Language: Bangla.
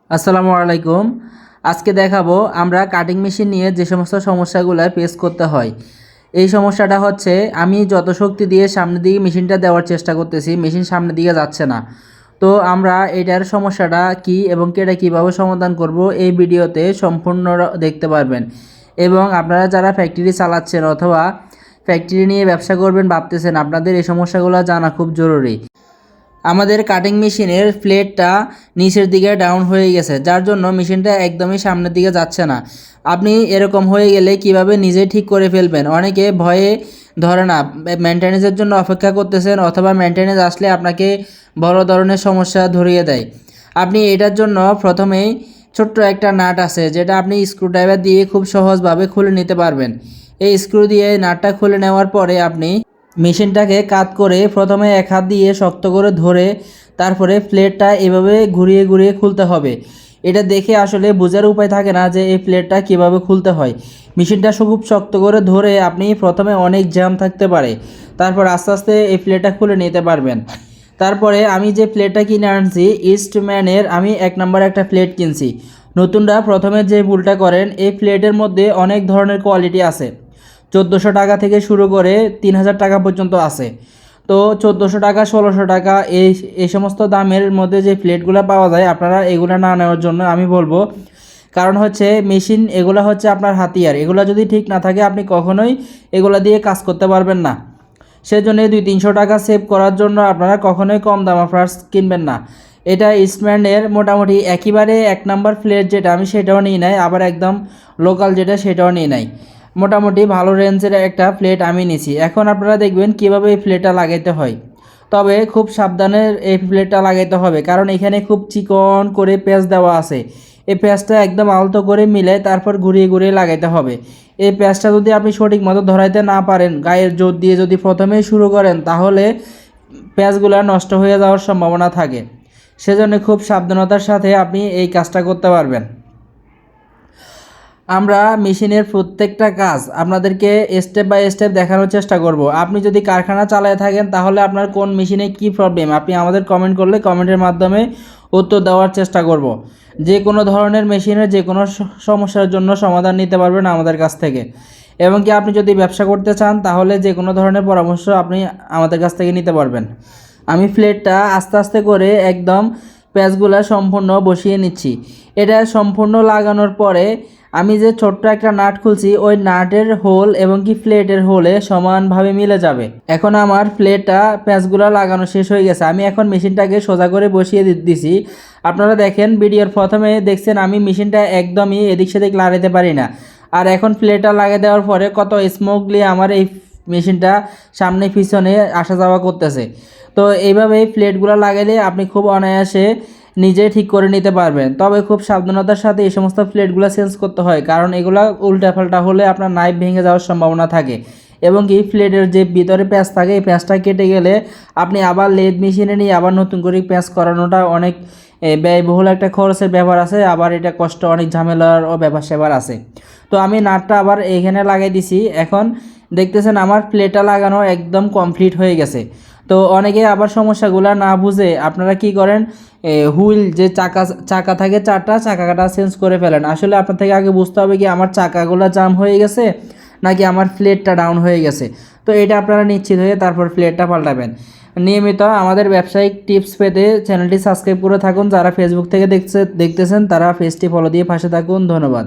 আসসালামু আলাইকুম। আজকে দেখাবো আমরা কাটিং মেশিন নিয়ে যে সমস্ত সমস্যাগুলো ফেস করতে হয়। এই সমস্যাটা হচ্ছে আমি যত শক্তি দিয়ে সামনের দিকে মেশিনটা দেওয়ার চেষ্টা করতেছি, মেশিন সামনের দিকে যাচ্ছে না। তো আমরা এটার সমস্যাটা কি এবং এটা কীভাবে সমাধান করব এই ভিডিওতে সম্পূর্ণ দেখতে পারবেন। এবং আপনারা যারা ফ্যাক্টরি চালাচ্ছেন অথবা ফ্যাক্টরি নিয়ে ব্যবসা করবেন ভাবতেছেন, আপনাদের এই সমস্যাগুলো জানা খুব জরুরি। আমাদের কাটিং মেশিনের প্লেটটা নিচের দিকে ডাউন হয়ে গেছে, যার জন্য মেশিনটা একদমই সামনের দিকে যাচ্ছে না। আপনি এরকম হয়ে গেলে কিভাবে নিজে ঠিক করে ফেলবেন? অনেকে ভয়ে ধরে না, মেনটেন্যান্সের জন্য অপেক্ষা করতেছেন অথবা মেনটেন্যান্স আসলে আপনাকে বড় ধরনের সমস্যা ধরিয়ে দেয়। আপনি এটার জন্য প্রথমেই ছোট্ট একটা নাট আছে যেটা আপনি স্ক্রুড্রাইভার দিয়ে খুব সহজভাবে খুলে নিতে পারবেন। এই স্ক্রু দিয়ে নাটটা খুলে নেওয়ার পরে আপনি মেশিনটাকে কাত করে প্রথমে এক হাত দিয়ে শক্ত করে ধরে তারপরে প্লেটটা এভাবে ঘুরিয়ে ঘুরিয়ে খুলতে হবে। এটা দেখে আসলে বোঝার উপায় থাকে না যে এই প্লেটটা কীভাবে খুলতে হয়। মেশিনটা খুব শক্ত করে ধরে আপনি প্রথমে অনেক জ্যাম থাকতে পারে, তারপর আস্তে আস্তে এই প্লেটটা খুলে নিতে পারবেন। তারপরে আমি যে প্লেটটা কিনে আনছি ইস্টম্যানের, আমি 1 নম্বর একটা প্লেট কিনছি। নতুনরা প্রথমে যে ভুলটা করেন, এই প্লেটের মধ্যে অনেক ধরনের কোয়ালিটি আছে। 1400 টাকা থেকে শুরু করে 3000 টাকা পর্যন্ত আছে। তো 1400 টাকা 1600 টাকা এই সমস্ত দামের মধ্যে যে প্লেটগুলো পাওয়া যায়, আপনারা এগুলো না নেওয়ার জন্য আমি বলবো। কারণ হচ্ছে মেশিন এগুলো হচ্ছে আপনার হাতিয়ার, এগুলো যদি ঠিক না থাকে আপনি কখনোই এগুলো দিয়ে কাজ করতে পারবেন না। সেজন্য 200-300 টাকা সেভ করার জন্য আপনারা কখনোই কম দামা পার্টস কিনবেন না। এটা ইস্টম্যানের মোটামুটি একেবারে 1 নাম্বার প্লেট যেটা, আমি সেটাও নিই নাই, আবার একদম লোকাল যেটা সেটাও নিই নাই। মোটামুটি ভালো রেঞ্জের একটা প্লেট আমি নিছি। এখন আপনারা দেখবেন কিভাবে এই প্লেটটা লাগাইতে হয়। তবে খুব সাবধানে এই প্লেটটা লাগাইতে হবে, কারণ এখানে খুব চিকন করে পেঁচ দেওয়া আছে। এই পেঁচটা একদম আলতো করে মিলে তারপর ঘুরিয়ে ঘুরিয়ে লাগাইতে হবে। এই পেঁচটা যদি আপনি সঠিক মতো ধরাইতে না পারেন, গায়ের জোর দিয়ে যদি প্রথমেই শুরু করেন, তাহলে পেঁচগুলো নষ্ট হয়ে যাওয়ার সম্ভাবনা থাকে। সেজন্য খুব সাবধানতার সাথে আপনি এই কাজটা করতে পারবেন। আমরা মেশিনের প্রত্যেকটা কাজ আপনাদেরকে স্টেপ বাই স্টেপ দেখানোর চেষ্টা করব। আপনি যদি কারখানা চালায় থাকেন তাহলে আপনার কোন মেশিনে কি প্রবলেম আপনি আমাদের কমেন্ট করলে কমেন্টের মাধ্যমে উত্তর দেওয়ার চেষ্টা করব। যে কোনো ধরনের মেশিনের যে কোনো সমস্যার জন্য সমাধান নিতে পারবেন আমাদের কাছ থেকে। এবং কি আপনি যদি ব্যবসা করতে চান তাহলে যে কোনো ধরনের পরামর্শ আপনি আমাদের কাছ থেকে নিতে পারবেন। আমি প্লেটটা আস্তে আস্তে করে একদম প্যাচগুলা সম্পূর্ণ বসিয়ে নিচ্ছি। এটা সম্পূর্ণ লাগানোর পরে আমি যে ছোট্ট একটা নাট খুলছি, ওই নাটের হোল এবং কি প্লেটের হোলে সমানভাবে মিলে যাবে। এখন আমার প্লেটটা প্যাচগুলা লাগানো শেষ হয়ে গেছে। আমি এখন মেশিনটাকে সোজা করে বসিয়ে দিছি। আপনারা দেখেন ভিডিওর প্রথমে দেখছেন আমি মেশিনটা একদমই এদিক সেদিক লাগাতে পারি না। আর এখন প্লেটটা লাগিয়ে দেওয়ার পরে কত স্মুথলি আমার এই মেশিনটা সামনে পিছনে আসা যাওয়া করতেছে। তো এইভাবেই প্লেটগুলো লাগাইলে আপনি খুব অনায়াসে নিজে ঠিক করে নিতে পারবেন। তবে খুব সাবধানতার সাথে এই সমস্ত প্লেটগুলো চেঞ্জ করতে হয়, কারণ এগুলো উল্টাপাল্টা হলে আপনার নাইফ ভেঙে যাওয়ার সম্ভাবনা থাকে। এবং এই প্লেটের যে ভিতরে প্যাঁচ থাকে, এই প্যাঁচটা কেটে গেলে আপনি আবার লেদ মেশিনে নিয়ে আবার নতুন করে প্যাঁচ করানোটা অনেক ব্যয়বহুল একটা খরচের ব্যাপার আছে, আবার এটা কষ্ট অনেক ঝামেলারও ব্যাপার সেবার আছে। তো আমি নাটটা আবার এইখানে লাগাই দিছি। এখন দেখতেছেন আমার প্লেটটা লাগানো একদম কমপ্লিট হয়ে গেছে। তো অনেকে আবার সমস্যাগুলো না বুঝে আপনারা কি করেন, হুইল যে চাকা থাকে 4টা, চাকাটা চেঞ্জ করে ফেলেন। আসলে আপনার থেকে আগে বুঝতে হবে কি আমার চাকাগুলো জাম হয়ে গেছে নাকি আমার প্লেটটা ডাউন হয়ে গেছে। তো এটা আপনারা নিশ্চিত হয়ে তারপর প্লেটটা পাল্টাবেন। নিয়মিত আমাদের ব্যবসায়িক টিপস পেতে চ্যানেলটি সাবস্ক্রাইব করে থাকুন। যারা ফেসবুক থেকে দেখতেছেন তারা পেজটি ফলো দিয়ে পাশে থাকুন। ধন্যবাদ।